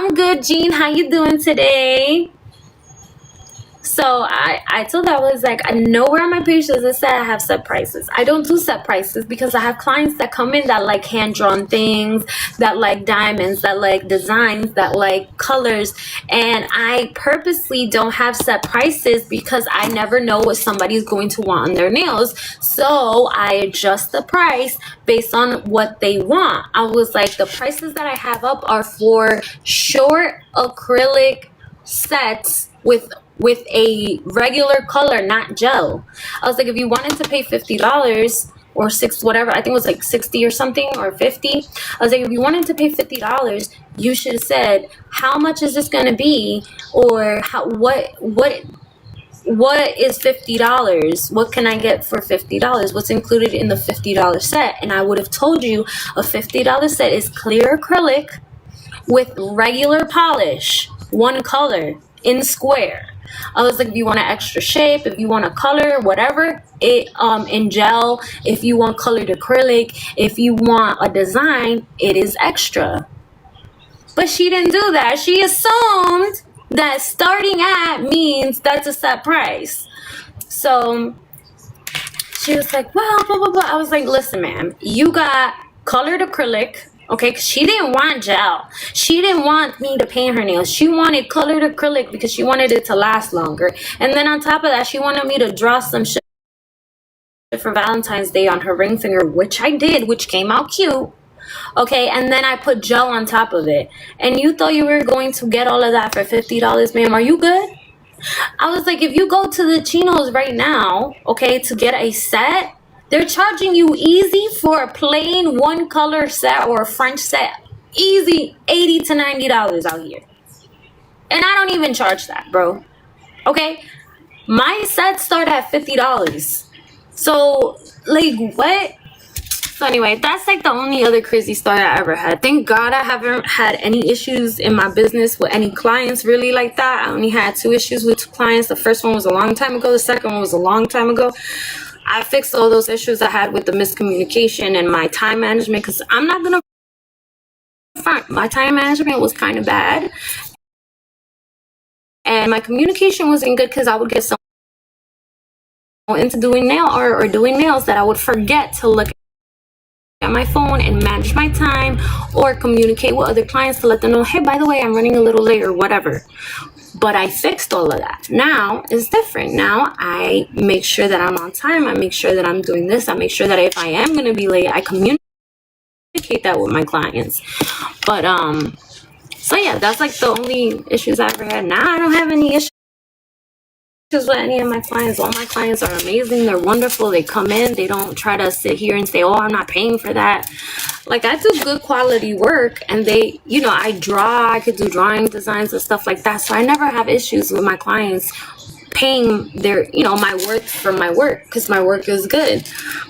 I'm good, Jean. How you doing today? So I told her, I was like, I nowhere on my page does it say I have set prices. I don't do set prices because I have clients that come in that like hand drawn things, that like diamonds, that like designs, that like colors, and I purposely don't have set prices because I never know what somebody's going to want on their nails. So I adjust the price based on what they want. I was like, the prices that I have up are for short acrylic sets with a regular color, not gel. I was like, if you wanted to pay $50 or six, whatever, I think it was like 60 or something, or 50. I was like, if you wanted to pay $50, you should have said, how much is this going to be? Or what is $50? What can I get for $50? What's included in the $50 set? And I would have told you a $50 set is clear acrylic with regular polish, one color in square. I was like, if you want an extra shape, if you want a color, whatever, it in gel, if you want colored acrylic, if you want a design, it is extra. But she didn't do that. She assumed that starting at means that's a set price. So she was like, well, blah, blah, blah. I was like, listen, ma'am, you got colored acrylic. Okay, cause she didn't want gel. She didn't want me to paint her nails. She wanted colored acrylic because she wanted it to last longer. And then on top of that, she wanted me to draw some shit for Valentine's Day on her ring finger, which I did, which came out cute. Okay, and then I put gel on top of it. And you thought you were going to get all of that for $50, ma'am? Are you good? I was like, if you go to the chinos right now, okay, to get a set, they're charging you easy for a plain one color set or a French set. Easy $80 to $90 out here. And I don't even charge that, bro. Okay? My sets start at $50. So, like, what? So anyway, that's like the only other crazy story I ever had. Thank God I haven't had any issues in my business with any clients really like that. I only had 2 issues with 2 clients. The first one was a long time ago. The second one was a long time ago. I fixed all those issues I had with the miscommunication and my time management, because I'm not going to front. My time management was kind of bad. And my communication wasn't good because I would get so into doing nail art or doing nails that I would forget to look at my phone and manage my time or communicate with other clients to let them know, hey, by the way, I'm running a little late or whatever. But I fixed all of that. Now it's different. Now I make sure that I'm on time. I make sure that I'm doing this. I make sure that if I am going to be late, I communicate that with my clients. But so yeah, that's like the only issues I ever had. Now I don't have any issues with any of my clients. All my clients are amazing. They're wonderful. They come in. They don't try to sit here and say, oh, I'm not paying for that. Like, I do good quality work, and they, you know, I draw. I could do drawing designs and stuff like that. So I never have issues with my clients paying their, you know, my worth for my work, because my work is good.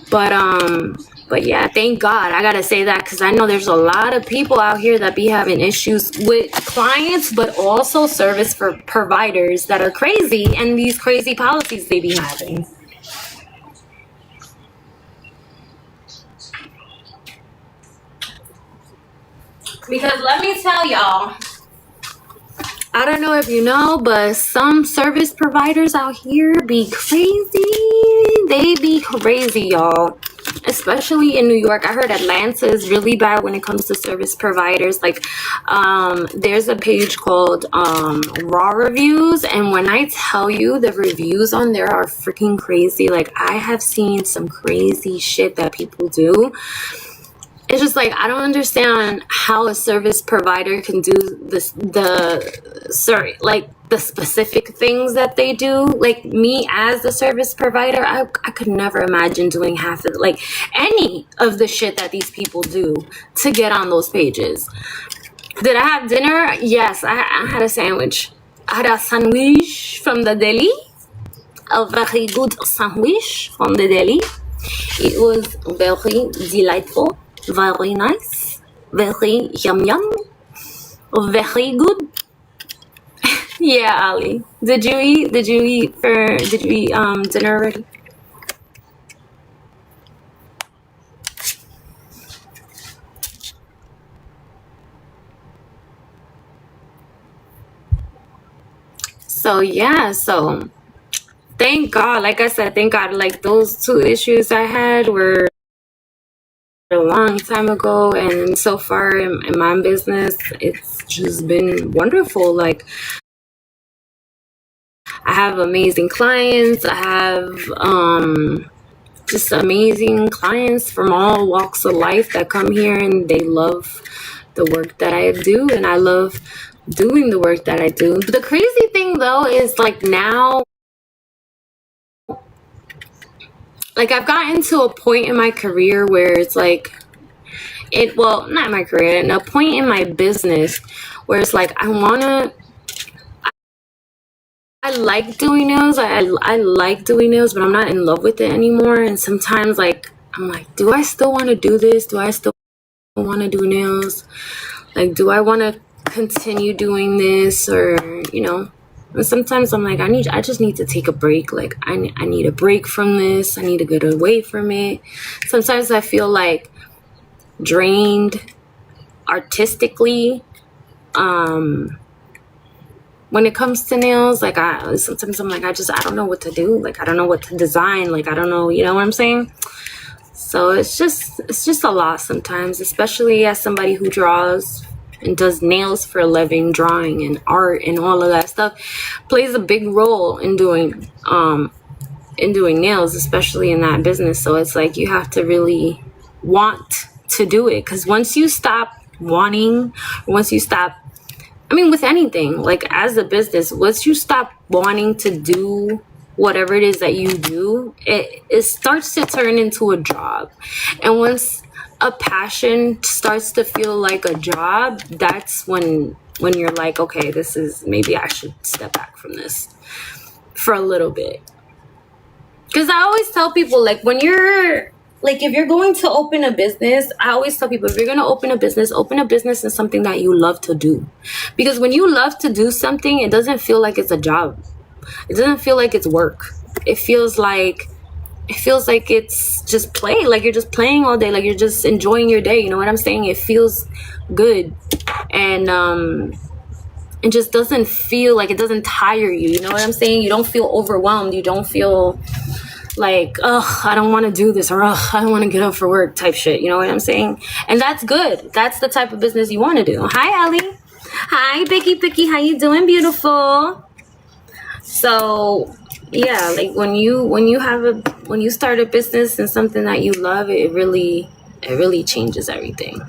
But yeah, thank God. I gotta say that because I know there's a lot of people out here that be having issues with clients, but also service for providers that are crazy, and these crazy policies they be having. Because let me tell y'all, I don't know if you know, but some service providers out here be crazy. They be crazy, y'all. Especially in New York. I heard Atlanta is really bad when it comes to service providers. Like, there's a page called Raw Reviews, and when I tell you the reviews on there are freaking crazy. Like, I have seen some crazy shit that people do. It's just like, I don't understand how a service provider can do this, the specific things that they do. Like, me as a service provider, I could never imagine doing half of, like, any of the shit that these people do to get on those pages. Did I have dinner? Yes, I had a sandwich. I had a sandwich from the deli. A very good sandwich from the deli. It was very delightful. Very nice, very yum, very good. Yeah, Ali. Did you eat dinner already? So yeah, so thank God, like I said, thank God, like those two issues I had were a long time ago, and so far in my business, it's just been wonderful. Like I have amazing clients. I have just amazing clients from all walks of life that come here and they love the work that I do, and I love doing the work that I do. But the crazy thing though is like now, like I've gotten to a point in my career where it's like well, not my career, and a point in my business where it's like I like doing nails. I like doing nails, but I'm not in love with it anymore. And sometimes like I'm like, do I still want to do this? Do I still want to do nails? Like, do I want to continue doing this, or and sometimes I'm like, I just need to take a break. Like I need a break from this. I need to get away from it. Sometimes I feel like drained artistically when it comes to nails. Like sometimes I'm like, I don't know what to do. Like I don't know what to design. Like I don't know, you know what I'm saying? So it's just a lot sometimes, especially as somebody who draws and does nails for a living. Drawing and art and all of that stuff plays a big role in doing nails, especially in that business. So it's like you have to really want to do it, because once you stop wanting, once you stop, I mean, with anything, like as a business, once you stop wanting to do whatever it is that you do, it starts to turn into a job. And once a passion starts to feel like a job, that's when you're like, okay, this is, maybe I should step back from this for a little bit. Because I always tell people, like, when you're, like, if you're going to open a business, I always tell people, if you're going to open a business in something that you love to do. Because when you love to do something, it doesn't feel like it's a job. It doesn't feel like it's work. It feels like it's just play. Like you're just playing all day. Like you're just enjoying your day. You know what I'm saying? It feels good. And it just doesn't feel like, it doesn't tire you. You know what I'm saying? You don't feel overwhelmed. You don't feel like, oh, I don't want to do this, or oh, I don't want to get up for work type shit. You know what I'm saying? And that's good. That's the type of business you want to do. Hi, Ellie. Hi, Picky. How you doing, beautiful? So yeah, like when you start a business and something that you love, it really changes everything.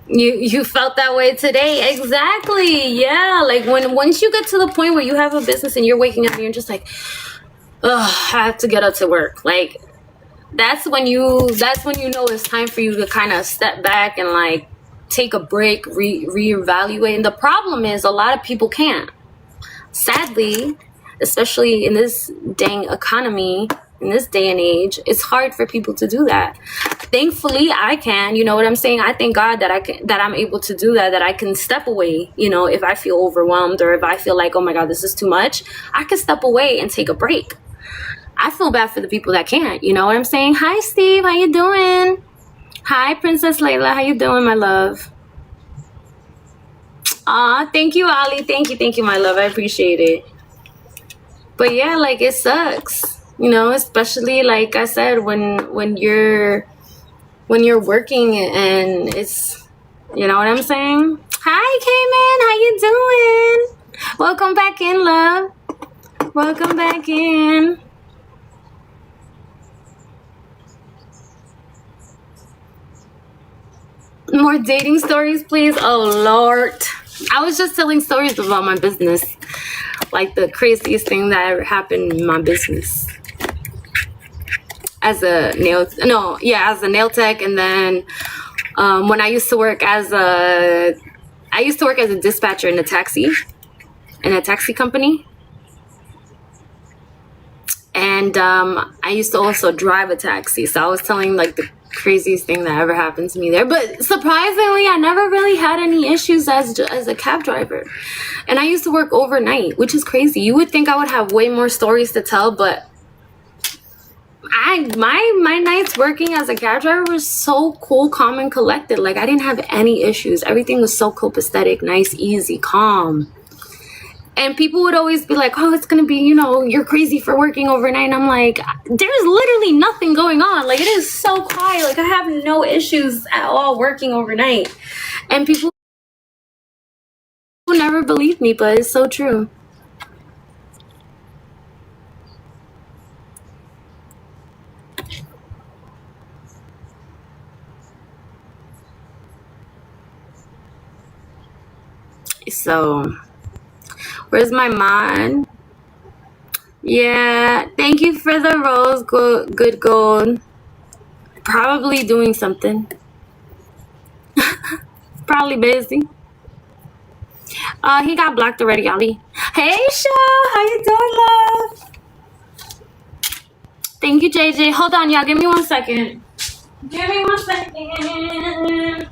You felt that way today. Exactly. Yeah. Like once you get to the point where you have a business and you're waking up and you're just like, oh, I have to get up to work. Like that's when you know it's time for you to kind of step back and like take a break, reevaluate. And the problem is a lot of people can't. Sadly, especially in this dang economy, in this day and age, it's hard for people to do that. Thankfully, I can. You know what I'm saying? I thank God that I'm able to do that. That I can step away. You know, if I feel overwhelmed or if I feel like, oh my God, this is too much, I can step away and take a break. I feel bad for the people that can't. You know what I'm saying? Hi, Steve. How you doing? Hi, Princess Layla. How you doing, my love? Aw, thank you, Ali. Thank you, my love. I appreciate it. But yeah, like it sucks, you know, especially like I said, when you're working and it's, you know what I'm saying? Hi, Cayman. How you doing? Welcome back in, love. Welcome back in. More dating stories, please. Oh, Lord. I was just telling stories about my business. Like the craziest thing that ever happened in my business. As a nail tech. And then when I used to work as a dispatcher in a taxi company. And I used to also drive a taxi. So I was telling like the craziest thing that ever happened to me there. But surprisingly, I never really had any issues as a cab driver. And I used to work overnight, which is crazy. You would think I would have way more stories to tell, but My nights working as a cab driver was so cool, calm, and collected. Like, I didn't have any issues. Everything was so copacetic, nice, easy, calm. And people would always be like, oh, it's gonna be, you're crazy for working overnight. And I'm like, there's literally nothing going on. Like, it is so quiet. Like, I have no issues at all working overnight. And people will never believe me, but it's so true. So, where's my mod? Yeah, thank you for the rose, good gold. Probably doing something. Probably busy. He got blocked already, Ali. Hey, Sha, how you doing, love? Thank you, JJ. Hold on, y'all. Give me 1 second. Give me 1 second.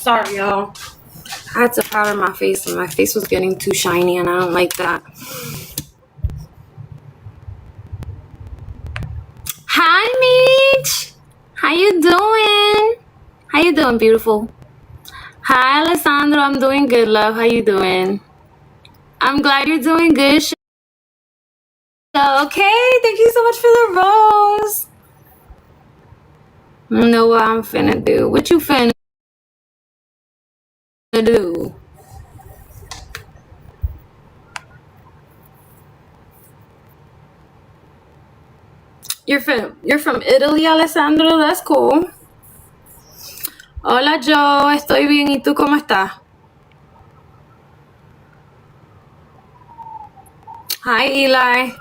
Sorry, y'all. I had to powder my face, and my face was getting too shiny, and I don't like that. Hi, Meech. How you doing? How you doing, beautiful? Hi, Alessandro. I'm doing good, love. How you doing? I'm glad you're doing good. Okay, thank you so much for the rose. I know what I'm finna do. What you finna do? You're from Italy, Alessandro. That's cool. Hola, Joe. Estoy bien. ¿Y tú cómo estás? Hi, Eli.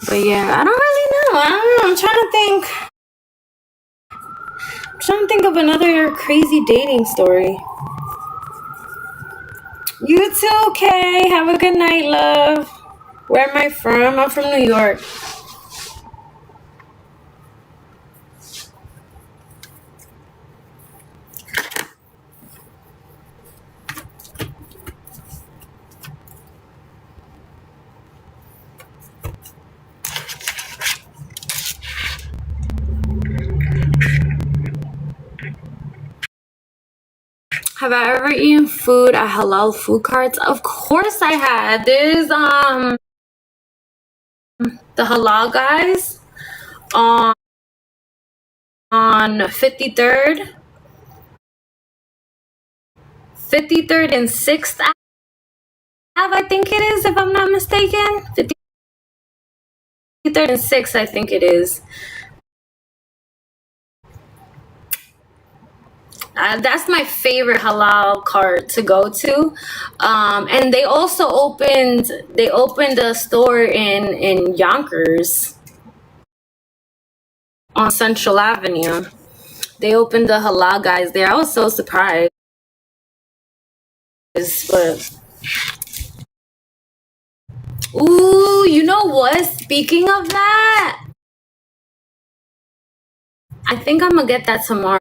But yeah, I don't really know. I don't know. I'm trying to think of another crazy dating story. You too, okay? Have a good night, love. Where am I from? I'm from New York. Have I ever eaten food at halal food carts? Of course I had. There's the halal guys on 53rd and 6th Ave, I think it is, if I'm not mistaken. 53rd and 6th, I think it is. That's my favorite halal cart to go to. And they also opened a store in Yonkers on Central Avenue. They opened the halal guys there. I was so surprised. But ooh, you know what? Speaking of that, I think I'm gonna get that tomorrow.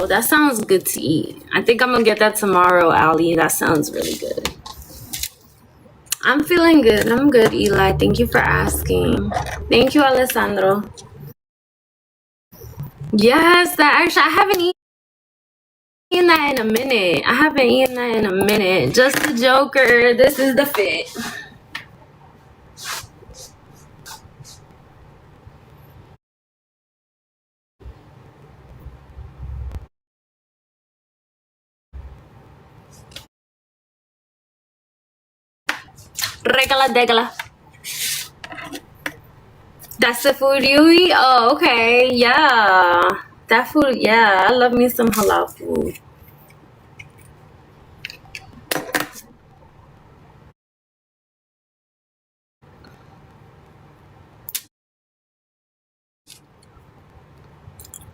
That sounds good to eat. I think I'm gonna get that tomorrow, Ali. That sounds really good. I'm feeling good. I'm good, Eli. Thank you for asking. Thank you, Alessandro. Yes, that actually I haven't eaten that in a minute. I haven't eaten that in a minute. Just the Joker. This is the fit. Regala degala. That's the food you eat? Oh, okay. Yeah. That food, yeah. I love me some halal food.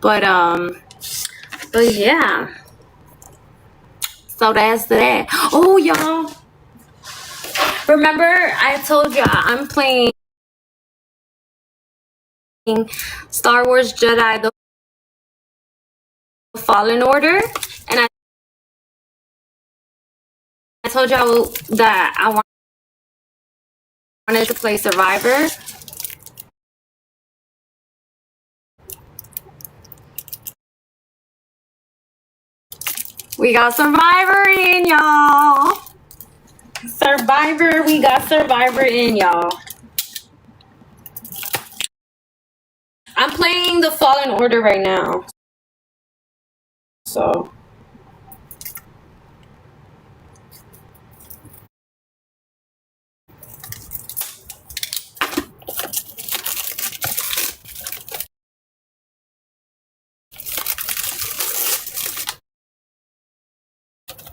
But but yeah. So that's that. Oh, y'all. Remember I told y'all I'm playing Star Wars Jedi The Fallen Order, and I told y'all that I wanted to play Survivor. We got Survivor in, y'all. We got Survivor in, y'all. I'm playing The Fallen Order right now. So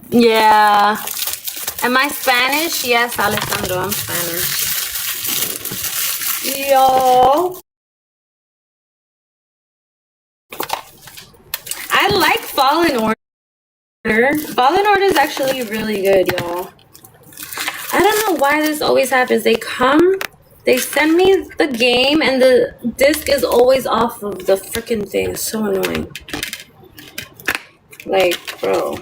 yeah. Am I Spanish? Yes, Alessandro, I'm Spanish. Yo. I like Fallen Order. Fallen Order is actually really good, y'all. I don't know why this always happens. They send me the game, and the disc is always off of the freaking thing. It's so annoying. Like, bro.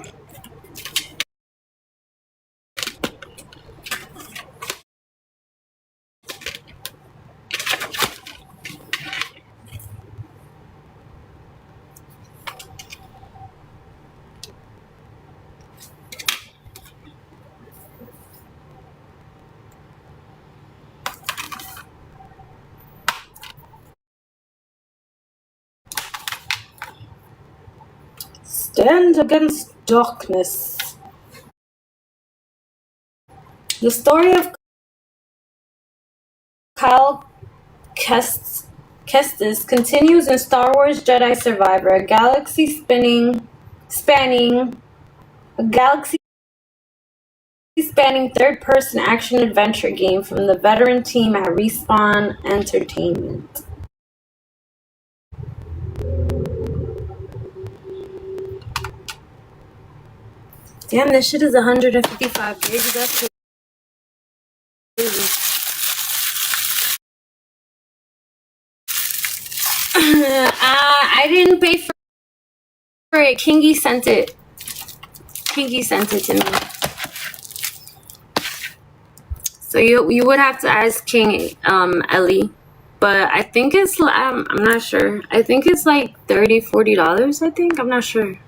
Stand against darkness. The story of Kyle Kestis continues in Star Wars Jedi Survivor, a galaxy spanning third-person action-adventure game from the veteran team at Respawn Entertainment. Damn, this shit is 155 gigs. That's crazy. I didn't pay for it. Kingy sent it. Kingy sent it to me. So you would have to ask King Ellie. But I think it's I'm not sure. I think it's like $30-$40, I think. I'm not sure.